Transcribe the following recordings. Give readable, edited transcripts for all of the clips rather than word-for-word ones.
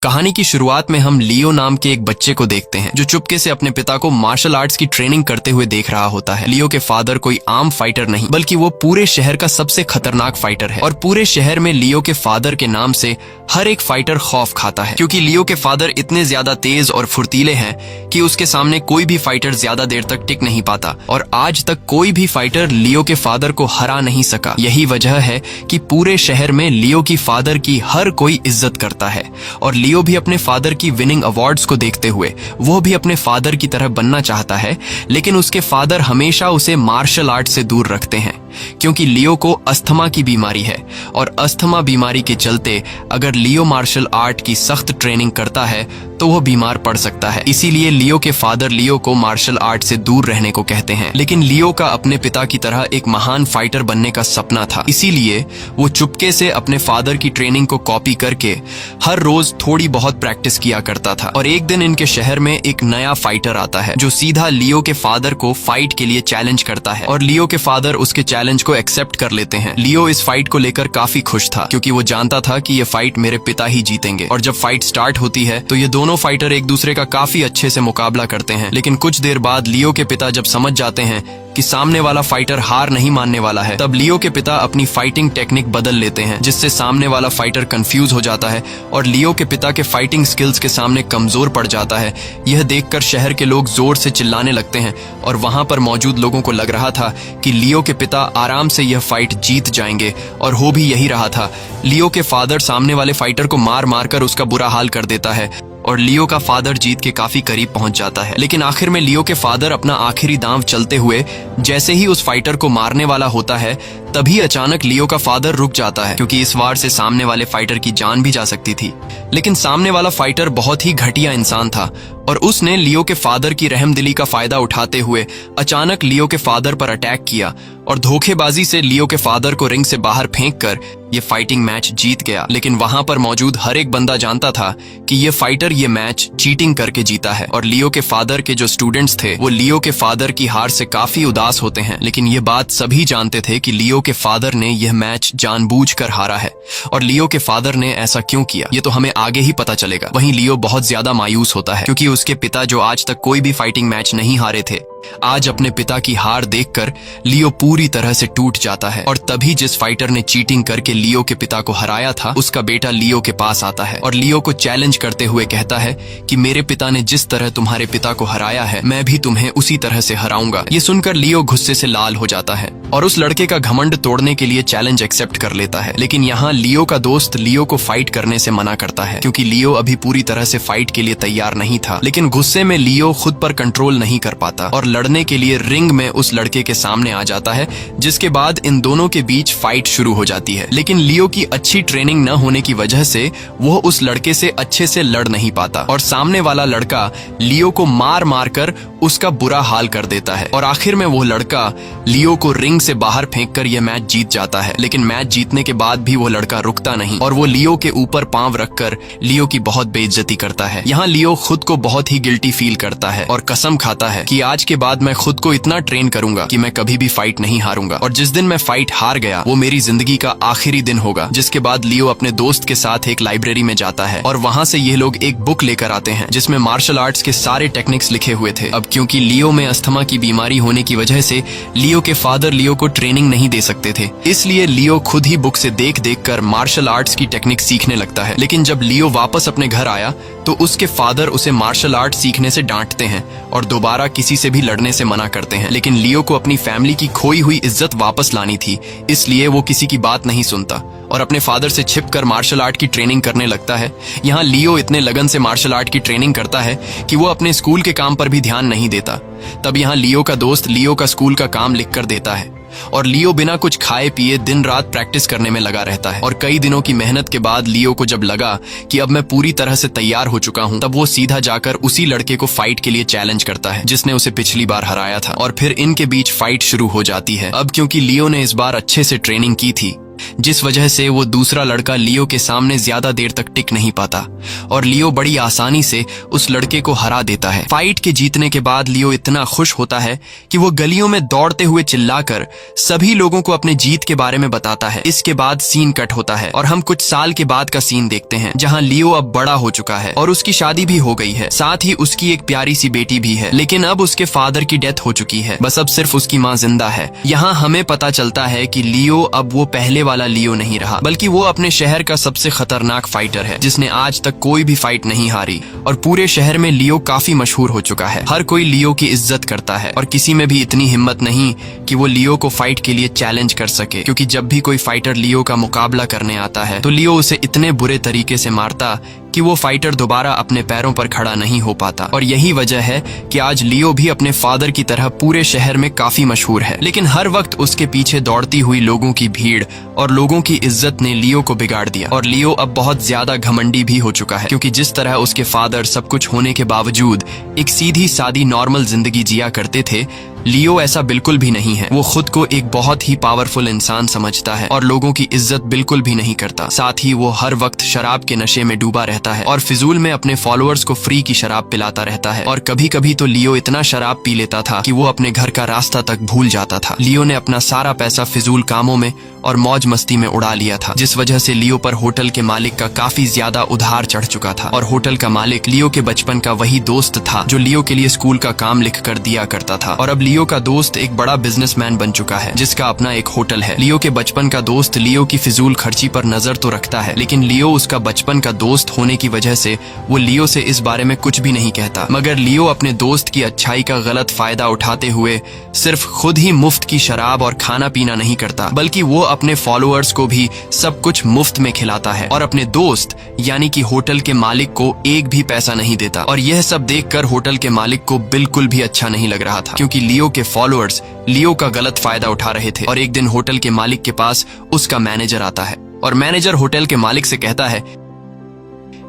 कहानी की शुरुआत में हम लियो नाम के एक बच्चे को देखते हैं जो चुपके से अपने पिता को मार्शल आर्ट्स की ट्रेनिंग करते हुए देख रहा होता है। लियो के फादर कोई आम फाइटर नहीं बल्कि वो पूरे शहर का सबसे खतरनाक फाइटर है और पूरे शहर में लियो के फादर के नाम से हर एक फाइटर खौफ खाता है, क्योंकि लियो के फादर इतने ज्यादा तेज और फुर्तीले हैं कि उसके सामने कोई भी फाइटर ज्यादा देर तक टिक नहीं पाता और आज तक कोई भी फाइटर लियो के फादर को हरा नहीं सका। यही वजह है कि पूरे शहर में लियो की फादर की हर कोई इज्जत करता है और लियो भी अपने फादर की विनिंग अवार्ड्स को देखते हुए वो भी अपने फादर की तरह बनना चाहता है, लेकिन उसके फादर हमेशा उसे मार्शल आर्ट से दूर रखते हैं क्योंकि लियो को अस्थमा की बीमारी है और अस्थमा बीमारी के चलते अगर लियो मार्शल आर्ट की सख्त ट्रेनिंग करता है तो वो बीमार पड़ सकता है। इसीलिए लियो के फादर लियो को मार्शल आर्ट से दूर रहने को कहते हैं, लेकिन लियो का अपने पिता की तरह एक महान फाइटर बनने का सपना था। इसीलिए वो चुपके से अपने फादर की ट्रेनिंग को कॉपी करके हर रोज थोड़ी बहुत प्रैक्टिस किया करता था। और एक दिन इनके शहर में एक नया फाइटर आता है जो सीधा लियो के फादर को फाइट के लिए चैलेंज करता है और लियो के फादर उसके चैलेंज को एक्सेप्ट कर लेते हैं। लियो इस फाइट को लेकर काफी खुश था क्योंकि वो जानता था कि ये फाइट मेरे पिता ही जीतेंगे। और जब फाइट स्टार्ट होती है तो ये दोनों फाइटर एक दूसरे का काफी अच्छे से मुकाबला करते हैं, लेकिन कुछ देर बाद लियो के पिता जब समझ जाते हैं कि सामने वाला फाइटर हार नहीं मानने वाला है, तब लियो के पिता अपनी फाइटिंग टेक्निक बदल लेते हैं जिससे सामने वाला फाइटर कंफ्यूज हो जाता है और लियो के पिता के फाइटिंग स्किल्स के सामने कमजोर पड़ जाता है। यह देखकर शहर के लोग जोर से चिल्लाने लगते हैं और वहां पर मौजूद लोगों को लग रहा था कि लियो के पिता आराम से यह फाइट जीत जाएंगे और हो भी यही रहा था। लियो के फादर सामने वाले फाइटर को मार मार कर उसका बुरा हाल कर देता है और लियो का फादर जीत के काफी करीब पहुंच जाता है। लेकिन आखिर में लियो के फादर अपना आखिरी दांव चलते हुए जैसे ही उस फाइटर को मारने वाला होता है तभी अचानक लियो का फादर रुक जाता है क्योंकि इस वार से सामने वाले फाइटर की जान भी जा सकती थी। लेकिन सामने वाला फाइटर बहुत ही घटिया इंसान था और उसने लियो के फादर की रहमदिली का फायदा उठाते हुए अचानक लियो के फादर पर अटैक किया और धोखेबाजी से लियो के फादर को रिंग से बाहर फेंककर ये फाइटिंग मैच जीत गया। लेकिन वहां पर मौजूद हर एक बंदा जानता था कि ये फाइटर ये मैच चीटिंग करके जीता है और लियो के फादर के जो स्टूडेंट्स थे वो लियो के फादर की हार से काफी उदास होते हैं। लेकिन ये बात सभी जानते थे कि लियो के फादर ने यह मैच जानबूझकर हारा है और लियो के फादर ने ऐसा क्यों किया ये तो हमें आगे ही पता चलेगा। वहीं लियो बहुत ज्यादा मायूस होता है क्योंकि उसके पिता जो आज तक कोई भी फाइटिंग मैच नहीं हारे थे, आज अपने पिता की हार देखकर लियो पूरी तरह से टूट जाता है। और तभी जिस फाइटर ने चीटिंग करके लियो के पिता को हराया था उसका बेटा लियो के पास आता है और लियो को चैलेंज करते हुए कहता है कि मेरे पिता ने जिस तरह तुम्हारे पिता को हराया है मैं भी तुम्हें उसी तरह से हराऊंगा। ये सुनकर लियो गुस्से से लाल हो जाता है और उस लड़के का घमंड तोड़ने के लिए चैलेंज एक्सेप्ट कर लेता है। लेकिन यहाँ लियो का दोस्त लियो को फाइट करने से मना करता है क्योंकि लियो अभी पूरी तरह से फाइट के लिए तैयार नहीं था। लेकिन गुस्से में लियो खुद पर कंट्रोल नहीं कर पाता और लड़ने के लिए रिंग में उस लड़के के सामने आ जाता है, जिसके बाद इन दोनों के बीच फाइट शुरू हो जाती है। लेकिन लियो की अच्छी ट्रेनिंग न होने की वजह से वो उस लड़के से अच्छे से लड़ नहीं पाता और सामने वाला लड़का लियो को मार मार कर उसका बुरा हाल कर देता है और आखिर में वो लड़का लियो को रिंग से बाहर फेंककर यह मैच जीत जाता है। लेकिन मैच जीतने के बाद भी वो लड़का रुकता नहीं और वो लियो के ऊपर पांव रखकर लियो की बहुत बेइज्जती करता है। यहाँ लियो खुद को बहुत ही गिल्टी फील करता है और कसम खाता है कि आज के बाद मैं खुद को इतना ट्रेन करूंगा कि मैं कभी भी फाइट नहीं हारूंगा और जिस दिन मैं फाइट हार गया वो मेरी जिंदगी का आखिरी दिन होगा। जिसके बाद लियो अपने दोस्त के साथ एक लाइब्रेरी में जाता है और वहां से ये लोग एक बुक लेकर आते हैं जिसमें मार्शल आर्ट्स के सारे टेक्निक्स लिखे हुए थे। अब क्योंकि लियो में अस्थमा की बीमारी होने की वजह से लियो के फादर लियो को ट्रेनिंग नहीं दे सकते थे, इसलिए लियो खुद ही बुक से देख देख कर मार्शल आर्ट्स की टेक्निक सीखने लगता है। लेकिन जब लियो वापस अपने घर आया तो उसके फादर उसे मार्शल आर्ट सीखने से डांटते हैं और दोबारा किसी से भी लड़ने से मना करते हैं। लेकिन लियो को अपनी फैमिली की खोई हुई इज्जत वापस लानी थी, इसलिए वो किसी की बात नहीं सुनता और अपने फादर से छिपकर मार्शल आर्ट की ट्रेनिंग करने लगता है। यहाँ लियो इतने लगन से मार्शल आर्ट की ट्रेनिंग करता है कि वो अपने स्कूल के काम पर भी ध्यान नहीं देता। तब यहाँ लियो का दोस्त लियो का स्कूल का काम लिख कर देता है और लियो बिना कुछ खाए पिए दिन रात प्रैक्टिस करने में लगा रहता है। और कई दिनों की मेहनत के बाद लियो को जब लगा कि अब मैं पूरी तरह से तैयार हो चुका हूँ, तब वो सीधा जाकर उसी लड़के को फाइट के लिए चैलेंज करता है जिसने उसे पिछली बार हराया था और फिर इनके बीच फाइट शुरू हो जाती है। अब क्योंकि लियो ने इस बार अच्छे से ट्रेनिंग की थी जिस वजह से वो दूसरा लड़का लियो के सामने ज्यादा देर तक टिक नहीं पाता और लियो बड़ी आसानी से उस लड़के को हरा देता है। फाइट के जीतने के बाद लियो इतना खुश होता है कि वो गलियों में दौड़ते हुए चिल्लाकर सभी लोगों को अपने जीत के बारे में बताता है। इसके बाद सीन कट होता है और हम कुछ साल के बाद का सीन देखते हैं जहाँ लियो अब बड़ा हो चुका है और उसकी शादी भी हो गई है, साथ ही उसकी एक प्यारी सी बेटी भी है। लेकिन अब उसके फादर की डेथ हो चुकी है, बस अब सिर्फ उसकी माँ जिंदा है। यहाँ हमें पता चलता है कि लियो अब वो पहले वाला लियो नहीं रहा, बल्कि वो अपने शहर का सबसे खतरनाक फाइटर है जिसने आज तक कोई भी फाइट नहीं हारी और पूरे शहर में लियो काफी मशहूर हो चुका है। हर कोई लियो की इज्जत करता है और किसी में भी इतनी हिम्मत नहीं कि वो लियो को फाइट के लिए चैलेंज कर सके, क्योंकि जब भी कोई फाइटर लियो का मुकाबला करने आता है तो लियो उसे इतने बुरे तरीके से मारता कि वो फाइटर दोबारा अपने पैरों पर खड़ा नहीं हो पाता। और यही वजह है कि आज लियो भी अपने फादर की तरह पूरे शहर में काफी मशहूर है। लेकिन हर वक्त उसके पीछे दौड़ती हुई लोगों की भीड़ और लोगों की इज्जत ने लियो को बिगाड़ दिया और लियो अब बहुत ज्यादा घमंडी भी हो चुका है, क्योंकि जिस तरह उसके फादर सब कुछ होने के बावजूद एक सीधी सादी नॉर्मल जिंदगी जिया करते थे, लियो ऐसा बिल्कुल भी नहीं है। वो खुद को एक बहुत ही पावरफुल इंसान समझता है और लोगों की इज्जत बिल्कुल भी नहीं करता। साथ ही वो हर वक्त शराब के नशे में डूबा रहता है और फिजूल में अपने फॉलोअर्स को फ्री की शराब पिलाता रहता है। और कभी कभी तो लियो इतना शराब पी लेता था कि वो अपने घर का रास्ता तक भूल जाता था। लियो ने अपना सारा पैसा फिजूल कामों में और मौज मस्ती में उड़ा लिया था, जिस वजह से लियो पर होटल के मालिक का काफी ज्यादा उधार चढ़ चुका था। और होटल का मालिक लियो के बचपन का वही दोस्त था जो लियो के लिए स्कूल का काम लिख कर दिया करता था। और अब लियो का दोस्त एक बड़ा बिजनेसमैन बन चुका है जिसका अपना एक होटल है। लियो के बचपन का दोस्त लियो की फिजूल खर्ची पर नजर तो रखता है, लेकिन लियो उसका बचपन का दोस्त होने की वजह से वो लियो से इस बारे में कुछ भी नहीं कहता। मगर लियो अपने दोस्त की अच्छाई का गलत फायदा उठाते हुए सिर्फ खुद ही मुफ्त की शराब और खाना पीना नहीं करता, बल्कि वो अपने फॉलोअर्स को भी सब कुछ मुफ्त में खिलाता है और अपने दोस्त यानी कि होटल के मालिक को एक भी पैसा नहीं देता। और यह सब देखकर होटल के मालिक को बिल्कुल भी अच्छा नहीं लग रहा था, क्योंकि लियो के फॉलोअर्स लियो का गलत फायदा उठा रहे थे। और एक दिन होटल के मालिक के पास उसका मैनेजर आता है और मैनेजर होटल के मालिक से कहता है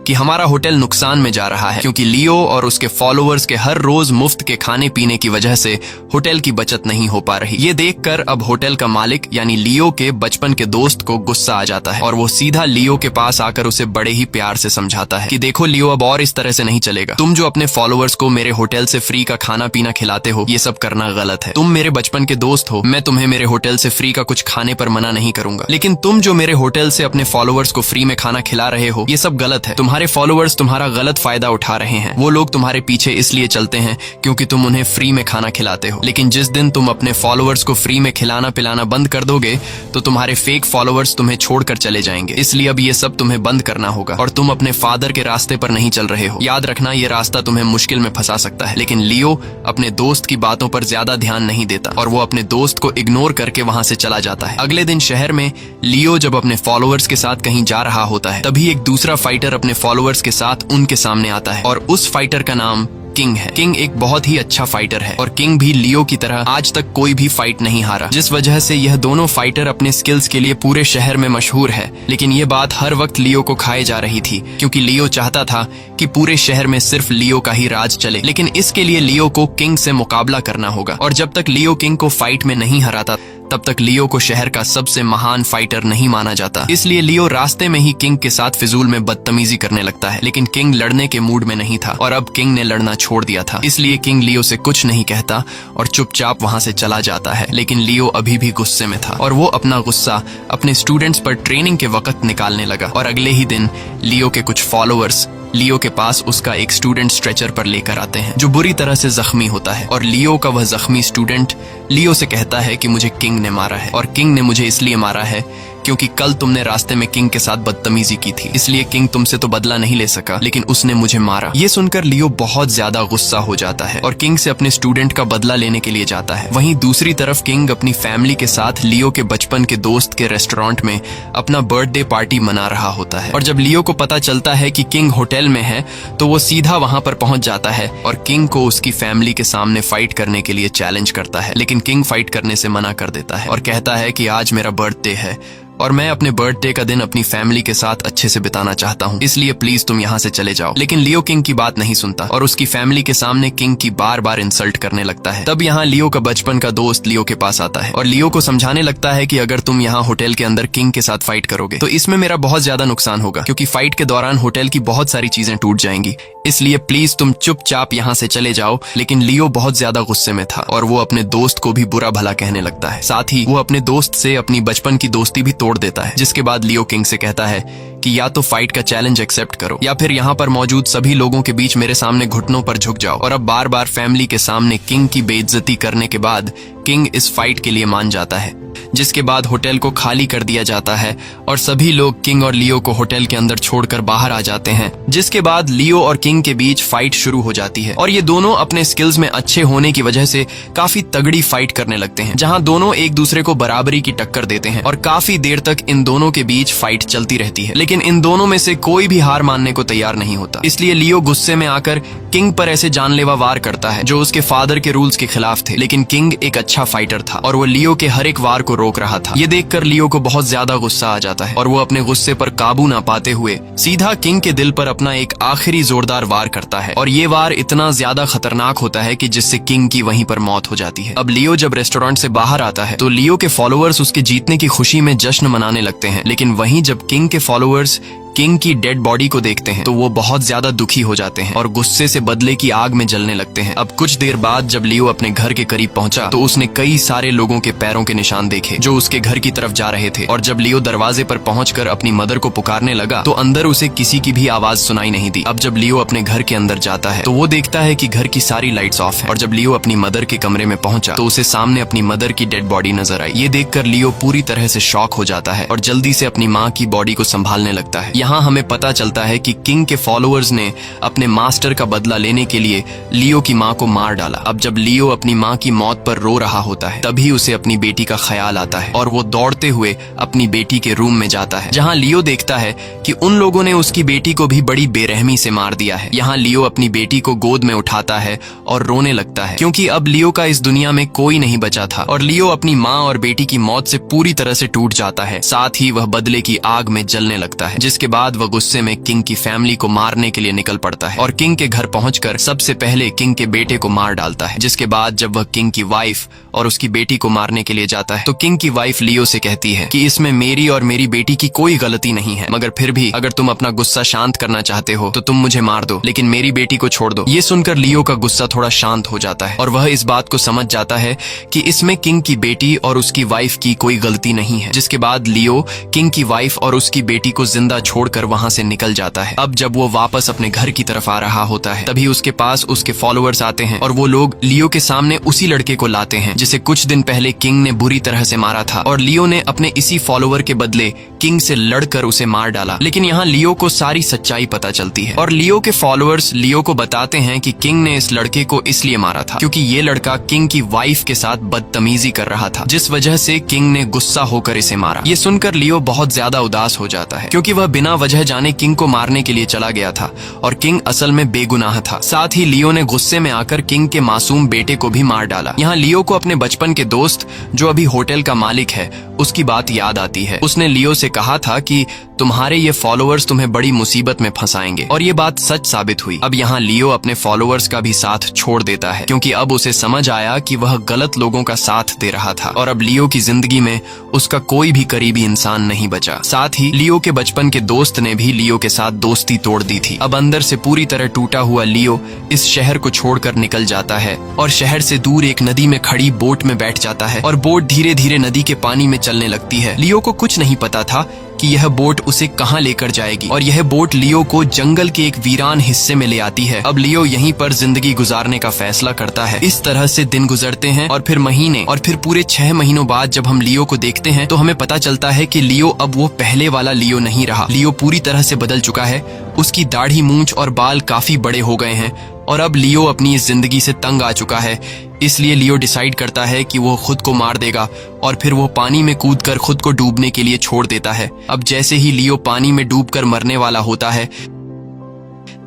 कि हमारा होटल नुकसान में जा रहा है, क्योंकि लियो और उसके फॉलोअर्स के हर रोज मुफ्त के खाने पीने की वजह से होटल की बचत नहीं हो पा रही। ये देखकर अब होटल का मालिक यानी लियो के बचपन के दोस्त को गुस्सा आ जाता है और वो सीधा लियो के पास आकर उसे बड़े ही प्यार से समझाता है कि देखो लियो, अब और इस तरह से नहीं चलेगा। तुम जो अपने फॉलोअर्स को मेरे होटल से फ्री का खाना पीना खिलाते हो, ये सब करना गलत है। तुम मेरे बचपन के दोस्त हो, मैं तुम्हें मेरे होटल से फ्री का कुछ खाने पर मना नहीं करूंगा, लेकिन तुम जो मेरे होटल से अपने फॉलोअर्स को फ्री में खाना खिला रहे हो, ये सब गलत है। तुम्हारे फॉलोअर्स तुम्हारा गलत फायदा उठा रहे हैं। वो लोग तुम्हारे पीछे इसलिए चलते हैं क्योंकि तुम उन्हें फ्री में खाना खिलाते हो, लेकिन जिस दिन तुम अपने फॉलोअर्स को फ्री में खिलाना पिलाना बंद कर दोगे तो तुम्हारे फेक फॉलोअर्स तुम्हें छोड़कर चले जाएंगे। इसलिए अब ये सब तुम्हें बंद करना होगा और तुम अपने फादर के रास्ते पर नहीं चल रहे हो। याद रखना, ये रास्ता तुम्हें मुश्किल में फंसा सकता है। लेकिन लियो अपने दोस्त की बातों पर ज्यादा ध्यान नहीं देता और वो अपने दोस्त को इग्नोर करके वहां से चला जाता है। अगले दिन शहर में लियो जब अपने फॉलोअर्स के साथ कहीं जा रहा होता है, तभी एक दूसरा फाइटर अपने फॉलोअर्स के साथ उनके सामने आता है और उस फाइटर का नाम किंग है। किंग एक बहुत ही अच्छा फाइटर है और किंग भी लियो की तरह आज तक कोई भी फाइट नहीं हारा, जिस वजह से यह दोनों फाइटर अपने स्किल्स के लिए पूरे शहर में मशहूर है। लेकिन ये बात हर वक्त लियो को खाए जा रही थी, क्योंकि लियो चाहता था कि पूरे शहर में सिर्फ लियो का ही राज चले। लेकिन इसके लिए लियो को किंग से मुकाबला करना होगा और जब तक लियो किंग को फाइट में नहीं हराता तब तक लियो को शहर का सबसे महान फाइटर नहीं माना जाता। इसलिए लियो रास्ते में ही किंग के साथ फिजूल में बदतमीजी करने लगता है, लेकिन किंग लड़ने के मूड में नहीं था और अब किंग ने लड़ना छोड़ दिया था। इसलिए किंग लियो से कुछ नहीं कहता और चुपचाप वहां से चला जाता है। लेकिन लियो अभी भी गुस्से में था और वो अपना गुस्सा अपने स्टूडेंट्स पर ट्रेनिंग के वक्त निकालने लगा। और अगले ही दिन लियो के कुछ फॉलोअर्स लियो के पास उसका एक स्टूडेंट स्ट्रेचर पर लेकर आते हैं जो बुरी तरह से जख्मी होता है। और लियो का वह जख्मी स्टूडेंट लियो से कहता है कि मुझे किंग ने मारा है और किंग ने मुझे इसलिए मारा है क्योंकि कल तुमने रास्ते में किंग के साथ बदतमीजी की थी, इसलिए किंग तुमसे तो बदला नहीं ले सका, लेकिन उसने मुझे मारा। ये सुनकर लियो बहुत ज्यादा गुस्सा हो जाता है और किंग से अपने स्टूडेंट का बदला लेने के लिए जाता है। वहीं दूसरी तरफ किंग अपनी फैमिली के साथ लियो के बचपन के दोस्त के रेस्टोरेंट में अपना बर्थडे पार्टी मना रहा होता है। और जब लियो को पता चलता है कि किंग होटल में है तो वो सीधा वहां पर पहुंच जाता है और किंग को उसकी फैमिली के सामने फाइट करने के लिए चैलेंज करता है। लेकिन किंग फाइट करने से मना कर देता है और कहता है कि आज मेरा बर्थडे है और मैं अपने बर्थडे का दिन अपनी फैमिली के साथ अच्छे से बिताना चाहता हूँ, इसलिए प्लीज तुम यहाँ से चले जाओ। लेकिन लियो किंग की बात नहीं सुनता और उसकी फैमिली के सामने किंग की बार बार इंसल्ट करने लगता है। तब यहाँ लियो का बचपन का दोस्त लियो के पास आता है और लियो को समझाने लगता है कि अगर तुम यहाँ होटल के अंदर किंग के साथ फाइट करोगे तो इसमें मेरा बहुत ज्यादा नुकसान होगा, क्योंकि फाइट के दौरान होटल की बहुत सारी चीजें टूट जाएंगी, इसलिए प्लीज तुम चुपचाप यहाँ से चले जाओ। लेकिन लियो बहुत ज्यादा गुस्से में था और वो अपने दोस्त को भी बुरा भला कहने लगता है। साथ ही वो अपने दोस्त से अपनी बचपन की दोस्ती भी तोड़ देता है, जिसके बाद लियो किंग से कहता है कि या तो फाइट का चैलेंज एक्सेप्ट करो या फिर यहाँ पर मौजूद सभी लोगों के बीच मेरे सामने घुटनों पर झुक जाओ। और अब बार बार फैमिली के सामने किंग की बेइज्जती करने के बाद किंग इस फाइट के लिए मान जाता है, जिसके बाद होटल को खाली कर दिया जाता है और सभी लोग किंग और लियो को होटल के अंदर छोड़कर बाहर आ जाते हैं। जिसके बाद लियो और किंग के बीच फाइट शुरू हो जाती है और ये दोनों अपने स्किल्स में अच्छे होने की वजह से काफी तगड़ी फाइट करने लगते हैं, जहां दोनों एक दूसरे को बराबरी की टक्कर देते हैं और काफी देर तक इन दोनों के बीच फाइट चलती रहती है। लेकिन इन दोनों में से कोई भी हार मानने को तैयार नहीं होता, इसलिए लियो गुस्से में आकर किंग पर ऐसे जानलेवा वार करता है जो उसके फादर के रूल्स के खिलाफ थे। लेकिन किंग एक अच्छा फाइटर था और वो लियो के हर एक वार को रोक रहा था। ये देखकर लियो को बहुत ज्यादा गुस्सा आ जाता है और वो अपने गुस्से पर काबू ना पाते हुए सीधा किंग के दिल पर अपना एक आखिरी जोरदार वार करता है और ये वार इतना ज्यादा खतरनाक होता है कि जिससे किंग की वहीं पर मौत हो जाती है। अब लियो जब रेस्टोरेंट से बाहर आता है तो लियो के फॉलोअर्स उसके जीतने की खुशी में जश्न मनाने लगते हैं, लेकिन वहीं जब किंग के फॉलोअर्स किंग की डेड बॉडी को देखते हैं तो वो बहुत ज्यादा दुखी हो जाते हैं और गुस्से से बदले की आग में जलने लगते हैं। अब कुछ देर बाद जब लियो अपने घर के करीब पहुंचा तो उसने कई सारे लोगों के पैरों के निशान देखे जो उसके घर की तरफ जा रहे थे। और जब लियो दरवाजे पर पहुंचकर अपनी मदर को पुकारने लगा तो अंदर उसे किसी की भी आवाज सुनाई नहीं दी। अब जब लियो अपने घर के अंदर जाता है तो वो देखता है कि घर की सारी लाइट्स ऑफ हैं और जब लियो अपनी मदर के कमरे में पहुंचा तो उसे सामने अपनी मदर की डेड बॉडी नजर आई। ये देखकर लियो पूरी तरह से शॉक हो जाता है और जल्दी से अपनी माँ की बॉडी को संभालने लगता है। यहाँ हमें पता चलता है कि किंग के फॉलोअर्स ने अपने मास्टर का बदला लेने के लिए लियो की मां को मार डाला। अब जब लियो अपनी मां की मौत पर रो रहा होता है तभी उसे अपनी बेटी का ख्याल आता है और वो दौड़ते हुए अपनी बेटी के रूम में जाता है, जहां लियो देखता है कि उन लोगों ने उसकी बेटी को भी बड़ी बेरहमी से मार दिया है। यहाँ लियो अपनी बेटी को गोद में उठाता है और रोने लगता है, क्योंकि अब लियो का इस दुनिया में कोई नहीं बचा था और लियो अपनी माँ और बेटी की मौत से पूरी तरह से टूट जाता है। साथ ही वह बदले की आग में जलने लगता है, जिसके बाद वह गुस्से में किंग की फैमिली को मारने के लिए निकल पड़ता है और किंग के घर पहुंचकर सबसे पहले किंग के बेटे को मार डालता है। जिसके बाद जब वह किंग की वाइफ और उसकी बेटी को मारने के लिए जाता है तो किंग की वाइफ लियो से कहती है कि इसमें मेरी और मेरी बेटी की कोई गलती नहीं है, मगर फिर भी अगर तुम अपना गुस्सा शांत करना चाहते हो तो तुम मुझे मार दो, लेकिन मेरी बेटी को छोड़ दो। ये सुनकर लियो का गुस्सा थोड़ा शांत हो जाता है और वह इस बात को समझ जाता है कि इसमें किंग की बेटी और उसकी वाइफ की कोई गलती नहीं है। जिसके बाद लियो किंग की वाइफ और उसकी बेटी को जिंदा छोड़कर वहां से निकल जाता है। अब जब वो वापस अपने घर की तरफ आ रहा होता है तभी उसके पास उसके फॉलोअर्स आते हैं और वो लोग लियो के सामने उसी लड़के को लाते हैं जिसे कुछ दिन पहले किंग ने बुरी तरह से मारा था और लियो ने अपने इसी फॉलोअर के बदले किंग से लड़कर उसे मार डाला। लेकिन यहाँ लियो को सारी सच्चाई पता चलती है और लियो के फॉलोअर्स लियो को बताते हैं कि किंग ने इस लड़के को इसलिए मारा था क्योंकि ये लड़का किंग की वाइफ के साथ बदतमीजी कर रहा था, जिस वजह से किंग ने गुस्सा होकर इसे मारा। ये सुनकर लियो बहुत ज्यादा उदास हो जाता है क्योंकि वह बिना वजह जाने किंग को मारने के लिए चला गया था और किंग असल में बेगुनाह था। साथ ही लियो ने गुस्से में आकर किंग के मासूम बेटे को भी मार डाला। यहाँ लियो को अपने बचपन के दोस्त जो अभी होटल का मालिक है उसकी बात याद आती है। उसने लियो से कहा था कि तुम्हारे ये फॉलोअर्स तुम्हें बड़ी मुसीबत में फंसाएंगे और ये बात सच साबित हुई। अब यहाँ लियो अपने फॉलोअर्स का भी साथ छोड़ देता है क्योंकि अब उसे समझ आया कि वह गलत लोगों का साथ दे रहा था और अब लियो की जिंदगी में उसका कोई भी करीबी इंसान नहीं बचा। साथ ही लियो के बचपन के दोस्त ने भी लियो के साथ दोस्ती तोड़ दी थी। अब अंदर से पूरी तरह टूटा हुआ लियो इस शहर को छोड़कर निकल जाता है और शहर से दूर एक नदी में खड़ी बोट में बैठ जाता है और बोट धीरे धीरे नदी के पानी में चलने लगती है। लियो को कुछ नहीं पता था कि यह बोट उसे कहां लेकर जाएगी और यह बोट लियो को जंगल के एक वीरान हिस्से में ले आती है। अब लियो यहीं पर जिंदगी गुजारने का फैसला करता है। इस तरह से दिन गुजरते हैं और फिर महीने और फिर पूरे 6 महीनों बाद जब हम लियो को देखते हैं तो हमें पता चलता है कि लियो अब वो पहले वाला लियो नहीं रहा। लियो पूरी तरह से बदल चुका है। उसकी दाढ़ी, मूंछ और बाल काफी बड़े हो गए हैं और अब लियो अपनी इस जिंदगी से तंग आ चुका है। इसलिए लियो डिसाइड करता है कि वो खुद को मार देगा और फिर वो पानी में कूदकर खुद को डूबने के लिए छोड़ देता है। अब जैसे ही लियो पानी में डूबकर मरने वाला होता है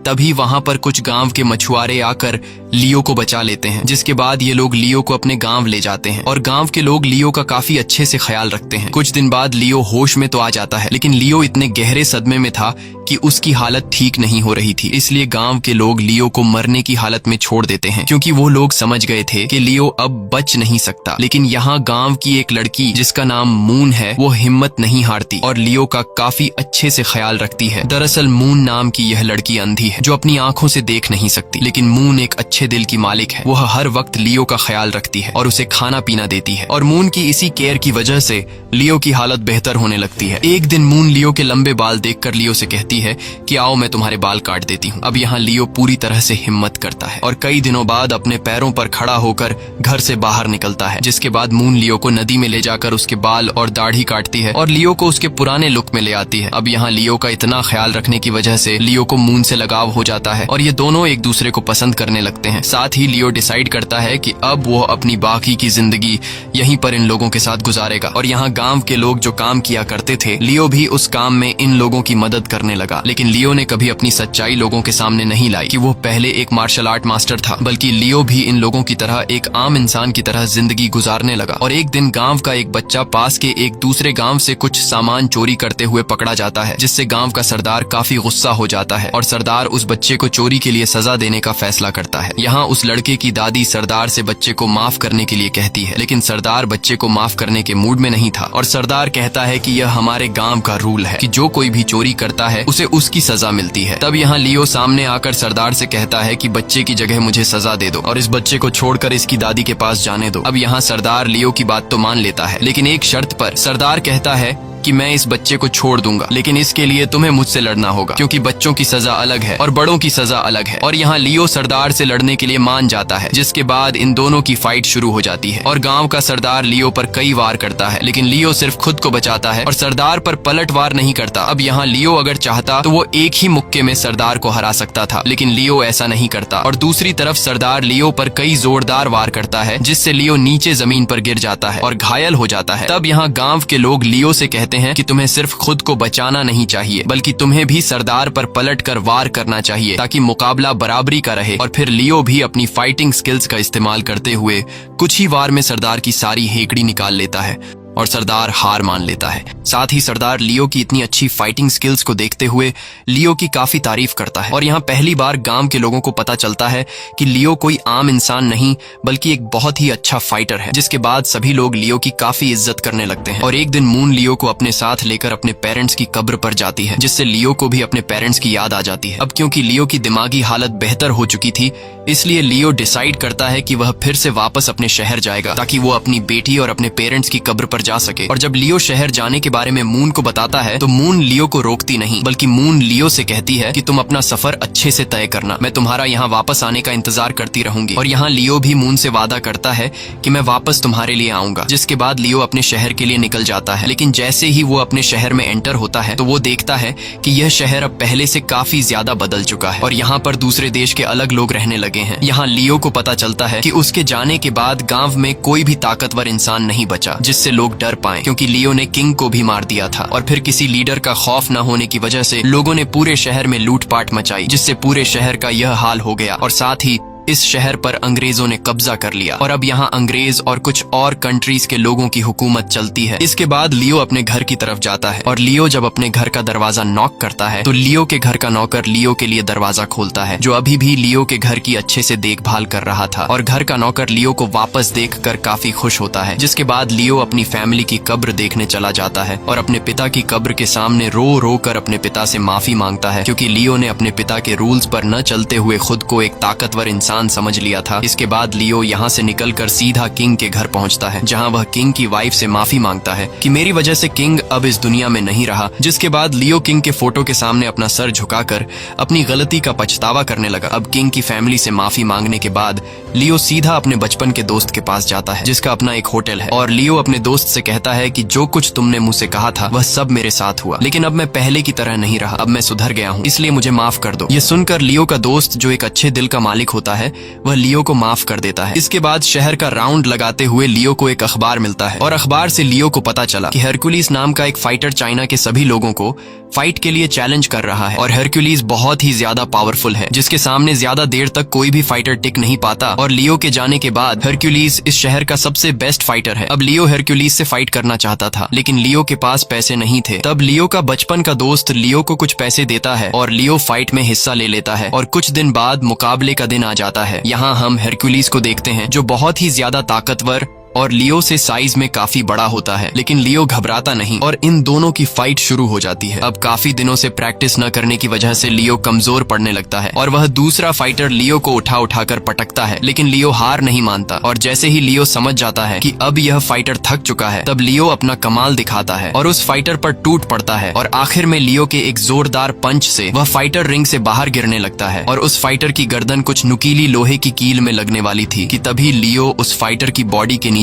तभी वहां पर कुछ गांव के मछुआरे आकर लियो को बचा लेते हैं, जिसके बाद ये लोग लियो को अपने गांव ले जाते हैं और गांव के लोग लियो का काफी अच्छे से ख्याल रखते हैं। कुछ दिन बाद लियो होश में तो आ जाता है, लेकिन लियो इतने गहरे सदमे में था कि उसकी हालत ठीक नहीं हो रही थी। इसलिए गांव के लोग लियो को मरने की हालत में छोड़ देते हैं, क्योंकि वो लोग समझ गए थे कि लियो अब बच नहीं सकता। लेकिन यहाँ गांव की एक लड़की जिसका नाम मून है, वो हिम्मत नहीं हारती और लियो का काफी अच्छे से ख्याल रखती है। दरअसल मून नाम की यह लड़की अंधी है, जो अपनी आंखों से देख नहीं सकती, लेकिन मून एक अच्छे दिल की मालिक है। वह हर वक्त लियो का ख्याल रखती है और उसे खाना पीना देती है, और मून की इसी केयर की वजह से लियो की हालत बेहतर होने लगती है। एक दिन मून लियो के लंबे बाल देखकर लियो से कहती है कि आओ मैं तुम्हारे बाल काट देती हूँ। अब यहाँ लियो पूरी तरह से हिम्मत करता है और कई दिनों बाद अपने पैरों पर खड़ा होकर घर से बाहर निकलता है, जिसके बाद मून लियो को नदी में ले जाकर उसके बाल और दाढ़ी काटती है और लियो को उसके पुराने लुक में ले आती है। अब यहाँ लियो का इतना ख्याल रखने की वजह से लियो को मून से लगाव हो जाता है और ये दोनों एक दूसरे को पसंद करने लगते हैं। साथ ही लियो डिसाइड करता है कि अब वो अपनी बाकी की जिंदगी यहीं पर इन लोगों के साथ गुजारेगा। और यहाँ गांव के लोग जो काम किया करते थे, लियो भी उस काम में इन लोगों की मदद करने लगा। लेकिन लियो ने कभी अपनी सच्चाई लोगों के सामने नहीं लाई कि वो पहले एक मार्शल आर्ट मास्टर था, बल्कि लियो भी इन लोगों की तरह एक आम इंसान की तरह जिंदगी गुजारने लगा। और एक दिन गांव का एक बच्चा पास के एक दूसरे गांव से कुछ सामान चोरी करते हुए पकड़ा जाता है, जिससे गांव का सरदार काफी गुस्सा हो जाता है और सरदार उस बच्चे को चोरी के लिए सजा देने का फैसला करता है। यहाँ उस लड़के की दादी सरदार से बच्चे को माफ करने के लिए कहती है, लेकिन सरदार बच्चे को माफ करने के मूड में नहीं था और सरदार कहता है कि यह हमारे गांव का रूल है कि जो कोई भी चोरी करता है उसे उसकी सजा मिलती है। तब यहाँ लियो सामने आकर सरदार से कहता है कि बच्चे की जगह मुझे सजा दे दो और इस बच्चे को छोड़कर इसकी दादी के पास जाने दो। अब यहाँ सरदार लियो की बात तो मान लेता है, लेकिन एक शर्त पर। सरदार कहता है कि मैं इस बच्चे को छोड़ दूंगा, लेकिन इसके लिए तुम्हें मुझसे लड़ना होगा, क्योंकि बच्चों की सजा अलग है और बड़ों की सजा अलग है। और यहाँ लियो सरदार से लड़ने के लिए मान जाता है, जिसके बाद इन दोनों की फाइट शुरू हो जाती है और गांव का सरदार लियो पर कई वार करता है, लेकिन लियो सिर्फ खुद को बचाता है और सरदार पर पलट वार नहीं करता। अब यहाँ लियो अगर चाहता तो वो एक ही मुक्के में सरदार को हरा सकता था, लेकिन लियो ऐसा नहीं करता। और दूसरी तरफ सरदार लियो पर कई जोरदार वार करता है, जिससे लियो नीचे जमीन पर गिर जाता है और घायल हो जाता है। तब यहाँ गांव के लोग लियो से कहते हैं कि तुम्हें सिर्फ खुद को बचाना नहीं चाहिए, बल्कि तुम्हें भी सरदार पर पलटकर वार करना चाहिए, ताकि मुकाबला बराबरी का रहे। और फिर लियो भी अपनी फाइटिंग स्किल्स का इस्तेमाल करते हुए कुछ ही वार में सरदार की सारी हेकड़ी निकाल लेता है और सरदार हार मान लेता है। साथ ही सरदार लियो की इतनी अच्छी फाइटिंग स्किल्स को देखते हुए लियो की काफी तारीफ करता है और यहाँ पहली बार गांव के लोगों को पता चलता है कि लियो कोई आम इंसान नहीं, बल्कि एक बहुत ही अच्छा फाइटर है, जिसके बाद सभी लोग लियो की काफी इज्जत करने लगते हैं। और एक दिन मून लियो को अपने साथ लेकर अपने पेरेंट्स की कब्र पर जाती है, जिससे लियो को भी अपने पेरेंट्स की याद आ जाती है। अब क्योंकि लियो की दिमागी हालत बेहतर हो चुकी थी, इसलिए लियो डिसाइड करता है कि वह फिर से वापस अपने शहर जाएगा, ताकि वो अपनी बेटी और अपने पेरेंट्स की कब्र पर जा सके। और जब लियो शहर जाने के बारे में मून को बताता है, तो मून लियो को रोकती नहीं, बल्कि मून लियो से कहती है कि तुम अपना सफर अच्छे से तय करना, मैं तुम्हारा यहाँ वापस आने का इंतजार करती रहूंगी। और यहाँ लियो भी मून से वादा करता है कि मैं वापस तुम्हारे लिए आऊंगा। जिसके बाद लियो अपने शहर के लिए निकल जाता है, लेकिन जैसे ही वो अपने शहर में एंटर होता है, तो वो देखता है कि यह शहर अब पहले से काफी ज्यादा बदल चुका है और यहाँ पर दूसरे देश के अलग लोग रहने लगे हैं। यहाँ लियो को पता चलता है कि उसके जाने के बाद गांव में कोई भी ताकतवर इंसान नहीं बचा जिससे लोग डर पाए, क्योंकि लियो ने किंग को भी मार दिया था। और फिर किसी लीडर का खौफ न होने की वजह से लोगों ने पूरे शहर में लूटपाट मचाई, जिससे पूरे शहर का यह हाल हो गया और साथ ही इस शहर पर अंग्रेजों ने कब्जा कर लिया और अब यहाँ अंग्रेज और कुछ और कंट्रीज के लोगों की हुकूमत चलती है। इसके बाद लियो अपने घर की तरफ जाता है और लियो जब अपने घर का दरवाजा नॉक करता है, तो लियो के घर का नौकर लियो के लिए दरवाजा खोलता है, जो अभी भी लियो के घर की अच्छे से देखभाल कर रहा था। और घर का नौकर लियो को वापस देखकर काफी खुश होता है। जिसके बाद लियो अपनी फैमिली की कब्र देखने चला जाता है और अपने पिता की कब्र के सामने रो रो कर अपने पिता से माफी मांगता है, क्योंकि लियो ने अपने पिता के रूल्स पर न चलते हुए खुद को एक ताकतवर इंसान समझ लिया था। इसके बाद लियो यहाँ से निकलकर सीधा किंग के घर पहुँचता है, जहाँ वह किंग की वाइफ से माफी मांगता है कि मेरी वजह से किंग अब इस दुनिया में नहीं रहा। जिसके बाद लियो किंग के फोटो के सामने अपना सर झुकाकर अपनी गलती का पछतावा करने लगा। अब किंग की फैमिली से माफी मांगने के बाद लियो सीधा अपने बचपन के दोस्त के पास जाता है, जिसका अपना एक होटल है, और लियो अपने दोस्त से कहता है कि जो कुछ तुमने मुझसे कहा था वह सब मेरे साथ हुआ, लेकिन अब मैं पहले की तरह नहीं रहा, अब मैं सुधर गया हूँ, इसलिए मुझे माफ कर दो। ये सुनकर लियो का दोस्त, जो एक अच्छे दिल का मालिक होता है, वह लियो को माफ कर देता है। इसके बाद शहर का राउंड लगाते हुए लियो को एक अखबार मिलता है और अखबार से लियो को पता चला कि हरकुलिस नाम का एक फाइटर चाइना के सभी लोगों को फाइट के लिए चैलेंज कर रहा है और हरक्यूलिस बहुत ही ज्यादा पावरफुल है, जिसके सामने ज्यादा देर तक कोई भी फाइटर टिक नहीं पाता। और लियो के जाने के बाद हरक्यूलिस इस शहर का सबसे बेस्ट फाइटर है। अब लियो हरक्यूलिस से फाइट करना चाहता था, लेकिन लियो के पास पैसे नहीं थे। तब लियो का बचपन का दोस्त लियो को कुछ पैसे देता है और लियो फाइट में हिस्सा ले लेता है। और कुछ दिन बाद मुकाबले का दिन आ जाता है। यहाँ हम हरक्यूलिस को देखते हैं, जो बहुत ही ज्यादा ताकतवर और लियो से साइज में काफी बड़ा होता है, लेकिन लियो घबराता नहीं और इन दोनों की फाइट शुरू हो जाती है। अब काफी दिनों से प्रैक्टिस न करने की वजह से लियो कमजोर पड़ने लगता है और वह दूसरा फाइटर लियो को उठा कर पटकता है, लेकिन लियो हार नहीं मानता। और जैसे ही लियो समझ जाता है कि अब यह फाइटर थक चुका है, तब लियो अपना कमाल दिखाता है और उस फाइटर पर टूट पड़ता है। और आखिर में लियो के एक जोरदार पंच से वह फाइटर रिंग से बाहर गिरने लगता है और उस फाइटर की गर्दन कुछ नुकीली लोहे की कील में लगने वाली थी कि तभी लियो उस फाइटर की बॉडी के नीचे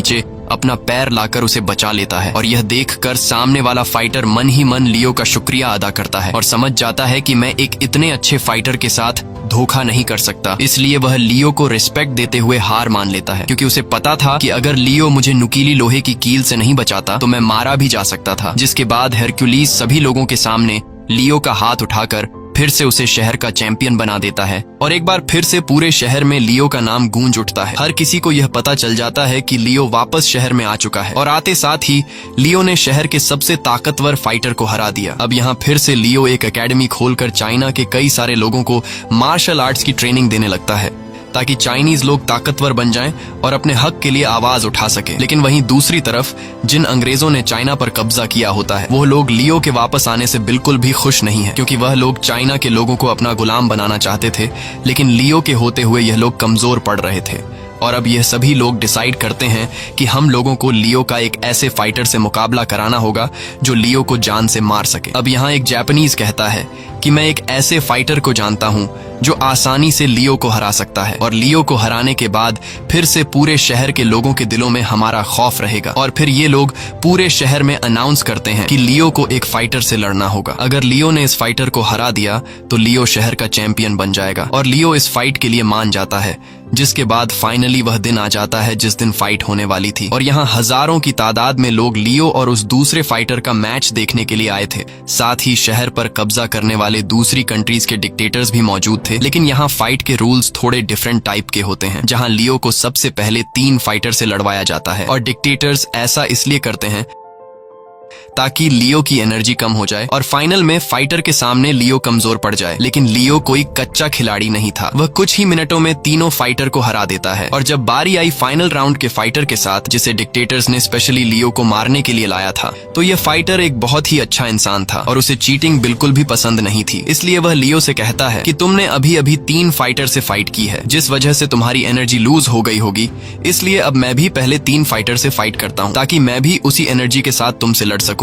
अपना पैर लाकर उसे बचा लेता है। और यह देखकर सामने वाला फाइटर मन ही मन लियो का शुक्रिया अदा करता है और समझ जाता है कि मैं एक इतने अच्छे फाइटर के साथ धोखा नहीं कर सकता। इसलिए वह लियो को रिस्पेक्ट देते हुए हार मान लेता है, क्योंकि उसे पता था कि अगर लियो मुझे नुकीली लोहे की कील से नहीं बचाता तो मैं मारा भी जा सकता था। जिसके बाद हरक्यूलिस सभी लोगों के सामने लियो का हाथ उठाकर फिर से उसे शहर का चैंपियन बना देता है और एक बार फिर से पूरे शहर में लियो का नाम गूंज उठता है। हर किसी को यह पता चल जाता है कि लियो वापस शहर में आ चुका है और आते साथ ही लियो ने शहर के सबसे ताकतवर फाइटर को हरा दिया। अब यहाँ फिर से लियो एक एकेडमी खोलकर चाइना के कई सारे लोगों को मार्शल आर्ट्स की ट्रेनिंग देने लगता है, ताकि चाइनीज लोग ताकतवर बन जाएं और अपने हक के लिए आवाज उठा सके। लेकिन वहीं दूसरी तरफ जिन अंग्रेजों ने चाइना पर कब्जा किया होता है, वो लोग लियो के वापस आने से बिल्कुल भी खुश नहीं है, क्योंकि वह लोग चाइना के लोगों को अपना गुलाम बनाना चाहते थे। लेकिन लियो के होते हुए यह लोग कमजोर पड़ रहे थे और अब यह सभी लोग डिसाइड करते हैं कि हम लोगों को लियो का एक ऐसे फाइटर से मुकाबला कराना होगा जो लियो को जान से मार सके। अब यहाँ एक जापानीज कहता है कि मैं एक ऐसे फाइटर को जानता हूँ जो आसानी से लियो को हरा सकता है और लियो को हराने के बाद फिर से पूरे शहर के लोगों के दिलों में हमारा खौफ रहेगा। और फिर ये लोग पूरे शहर में अनाउंस करते हैं कि लियो को एक फाइटर से लड़ना होगा। अगर लियो ने इस फाइटर को हरा दिया तो लियो शहर का चैंपियन बन जाएगा और लियो इस फाइट के लिए मान जाता है। जिसके बाद फाइनली वह दिन आ जाता है जिस दिन फाइट होने वाली थी और यहाँ हजारों की तादाद में लोग लियो और उस दूसरे फाइटर का मैच देखने के लिए आए थे। साथ ही शहर पर कब्जा करने वाले दूसरी कंट्रीज के डिक्टेटर्स भी मौजूद थे। लेकिन यहाँ फाइट के रूल्स थोड़े डिफरेंट टाइप के होते हैं, जहाँ लियो को सबसे पहले 3 फाइटर से लड़वाया जाता है और डिक्टेटर्स ऐसा इसलिए करते हैं ताकि लियो की एनर्जी कम हो जाए और फाइनल में फाइटर के सामने लियो कमजोर पड़ जाए। लेकिन लियो कोई कच्चा खिलाड़ी नहीं था, वह कुछ ही मिनटों में तीनों फाइटर को हरा देता है। और जब बारी आई फाइनल राउंड के फाइटर के साथ, जिसे डिक्टेटर्स ने स्पेशली लियो को मारने के लिए लाया था, तो यह फाइटर एक बहुत ही अच्छा इंसान था और उसे चीटिंग बिल्कुल भी पसंद नहीं थी। इसलिए वह लियो से कहता है कि तुमने अभी अभी 3 फाइटर से फाइट की है, जिस वजह से तुम्हारी एनर्जी लूज हो गई होगी। इसलिए अब मैं भी पहले 3 फाइटर से फाइट करता हूँ, ताकि मैं भी उसी एनर्जी के साथ तुमसे लड़ सकूं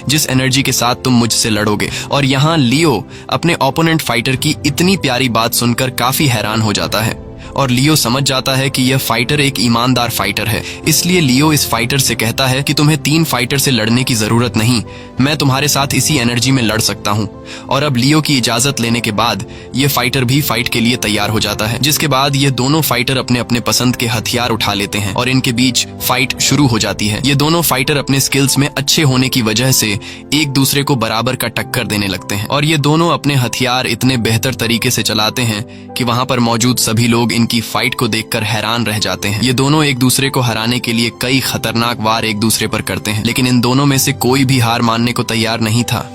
जिस एनर्जी के साथ तुम मुझसे लड़ोगे। और यहाँ लियो अपने ओपोनेंट फाइटर की इतनी प्यारी बात सुनकर काफी हैरान हो जाता है और लियो समझ जाता है कि यह फाइटर एक ईमानदार फाइटर है। इसलिए लियो इस फाइटर से कहता है कि तुम्हें 3 फाइटर से लड़ने की जरूरत नहीं, मैं तुम्हारे साथ इसी एनर्जी में लड़ सकता हूँ। और अब लियो की इजाजत लेने के बाद ये फाइटर भी फाइट के लिए तैयार हो जाता है, जिसके बाद ये दोनों फाइटर अपने अपने पसंद के हथियार उठा लेते हैं और इनके बीच फाइट शुरू हो जाती है। ये दोनों फाइटर अपने स्किल्स में अच्छे होने की वजह से एक दूसरे को बराबर का टक्कर देने लगते हैं और ये दोनों अपने हथियार इतने बेहतर तरीके से चलाते हैं कि वहां पर मौजूद सभी लोग इनकी फाइट को देखकर हैरान रह जाते हैं। ये दोनों एक दूसरे को हराने के लिए कई खतरनाक वार एक दूसरे पर करते हैं, लेकिन इन दोनों में से कोई भी हार मानने को तैयार नहीं था।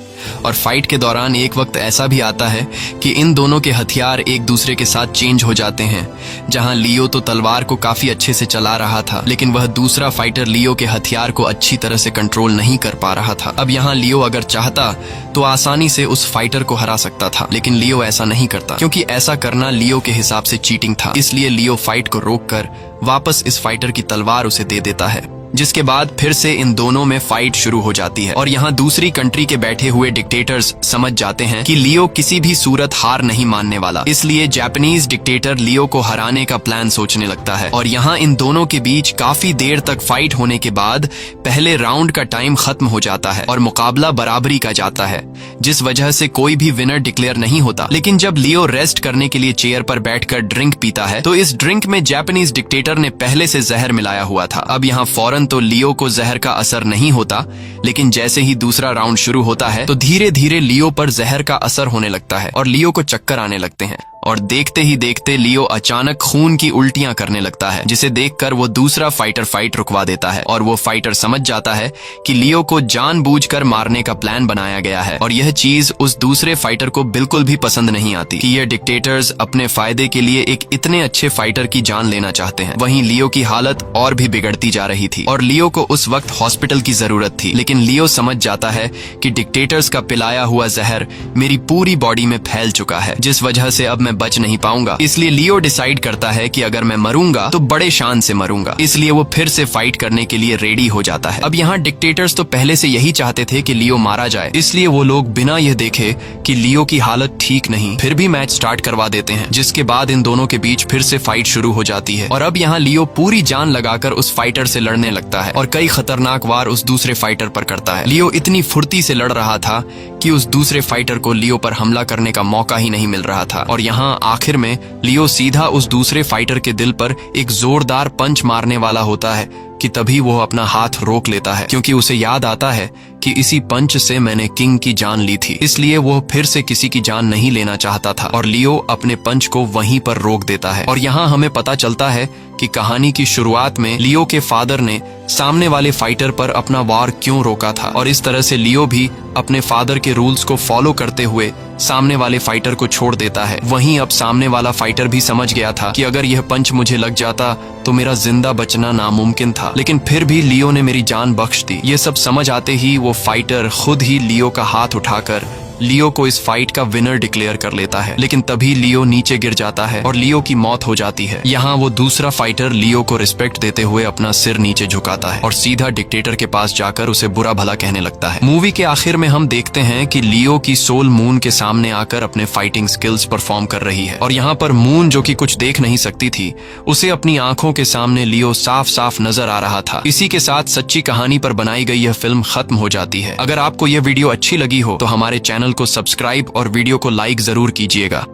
और फाइट के दौरान एक वक्त ऐसा भी आता है कि इन दोनों के हथियार एक दूसरे के साथ चेंज हो जाते हैं। जहां लियो तो तलवार को काफी अच्छे से चला रहा था, लेकिन वह दूसरा फाइटर लियो के हथियार को अच्छी तरह से कंट्रोल नहीं कर पा रहा था। अब यहाँ लियो अगर चाहता तो आसानी से उस फाइटर को हरा सकता था, लेकिन लियो ऐसा नहीं करता, क्योंकि ऐसा करना लियो के हिसाब से चीटिंग था। इसलिए लियो फाइट को रोककर वापस इस फाइटर की तलवार उसे दे देता है, जिसके बाद फिर से इन दोनों में फाइट शुरू हो जाती है। और यहाँ दूसरी कंट्री के बैठे हुए डिक्टेटर्स समझ जाते हैं कि लियो किसी भी सूरत हार नहीं मानने वाला। इसलिए जापानीज डिक्टेटर लियो को हराने का प्लान सोचने लगता है और यहाँ इन दोनों के बीच काफी देर तक फाइट होने के बाद पहले राउंड का टाइम खत्म हो जाता है और मुकाबला बराबरी का जाता है, जिस वजह से कोई भी विनर डिक्लेयर नहीं होता। लेकिन जब लियो रेस्ट करने के लिए चेयर पर बैठकर ड्रिंक पीता है, तो इस ड्रिंक में जापानीज डिक्टेटर ने पहले से जहर मिलाया हुआ था। अब यहाँ फौरन दौरान तो लियो को जहर का असर नहीं होता, लेकिन जैसे ही दूसरा राउंड शुरू होता है तो धीरे धीरे लियो पर जहर का असर होने लगता है और लियो को चक्कर आने लगते हैं। और देखते ही देखते लियो अचानक खून की उल्टियां करने लगता है, जिसे देखकर वो दूसरा फाइटर फाइट रुकवा देता है और वो फाइटर समझ जाता है कि लियो को जानबूझकर मारने का प्लान बनाया गया है। और यह चीज उस दूसरे फाइटर को बिल्कुल भी पसंद नहीं आती कि ये डिक्टेटर्स अपने फायदे के लिए एक इतने अच्छे फाइटर की जान लेना चाहते हैं। वहीं लियो की हालत और भी बिगड़ती जा रही थी और लियो को उस वक्त हॉस्पिटल की जरूरत थी, लेकिन लियो समझ जाता है कि डिक्टेटर्स का पिलाया हुआ जहर मेरी पूरी बॉडी में फैल चुका है, जिस वजह से अब मैं बच नहीं पाऊंगा। इसलिए लियो डिसाइड करता है कि अगर मैं मरूंगा तो बड़े शान से मरूंगा। इसलिए वो फिर से फाइट करने के लिए रेडी हो जाता है। अब यहाँ डिक्टेटर्स तो पहले से यही चाहते थे कि लियो मारा जाए, इसलिए वो लोग बिना यह देखे कि लियो की हालत ठीक नहीं, फिर भी मैच स्टार्ट करवा देते हैं, जिसके बाद इन दोनों के बीच फिर से फाइट शुरू हो जाती है। और अब यहाँ लियो पूरी जान लगाकर उस फाइटर से लड़ने लगता है और कई खतरनाक वार उस दूसरे फाइटर पर करता है। लियो इतनी फुर्ती से लड़ रहा था कि उस दूसरे फाइटर को लियो पर हमला करने का मौका ही नहीं मिल रहा था। और यहाँ आखिर में लियो सीधा उस दूसरे फाइटर के दिल पर एक जोरदार पंच मारने वाला होता है कि तभी वो अपना हाथ रोक लेता है, क्योंकि उसे याद आता है कि इसी पंच से मैंने किंग की जान ली थी। इसलिए वो फिर से किसी की जान नहीं लेना चाहता था और लियो अपने पंच को वहीं पर रोक देता है। और यहाँ हमें पता चलता है कि कहानी की शुरुआत में लियो के फादर ने सामने वाले फाइटर पर अपना वार क्यों रोका था, और इस तरह से लियो भी अपने फादर के रूल्स को फॉलो करते हुए सामने वाले फाइटर को छोड़ देता है। वहीं अब सामने वाला फाइटर भी समझ गया था कि अगर यह पंच मुझे लग जाता तो मेरा जिंदा बचना नामुमकिन था, लेकिन फिर भी लियो ने मेरी जान बख्श दी। ये सब समझ आते ही वो फाइटर खुद ही लियो का हाथ उठाकर लियो को इस फाइट का विनर डिक्लेयर कर लेता है, लेकिन तभी लियो नीचे गिर जाता है और लियो की मौत हो जाती है। यहाँ वो दूसरा फाइटर लियो को रिस्पेक्ट देते हुए अपना सिर नीचे झुकाता है और सीधा डिक्टेटर के पास जाकर उसे बुरा भला कहने लगता है। मूवी के आखिर में हम देखते हैं कि लियो की सोल मून के सामने आकर अपने फाइटिंग स्किल्स परफॉर्म कर रही है और यहाँ पर मून, जो कि कुछ देख नहीं सकती थी, उसे अपनी आंखों के सामने लियो साफ साफ नजर आ रहा था। इसी के साथ सच्ची कहानी पर बनाई गई यह फिल्म खत्म हो जाती है। अगर आपको यह वीडियो अच्छी लगी हो तो हमारे चैनल को सब्सक्राइब और वीडियो को लाइक जरूर कीजिएगा।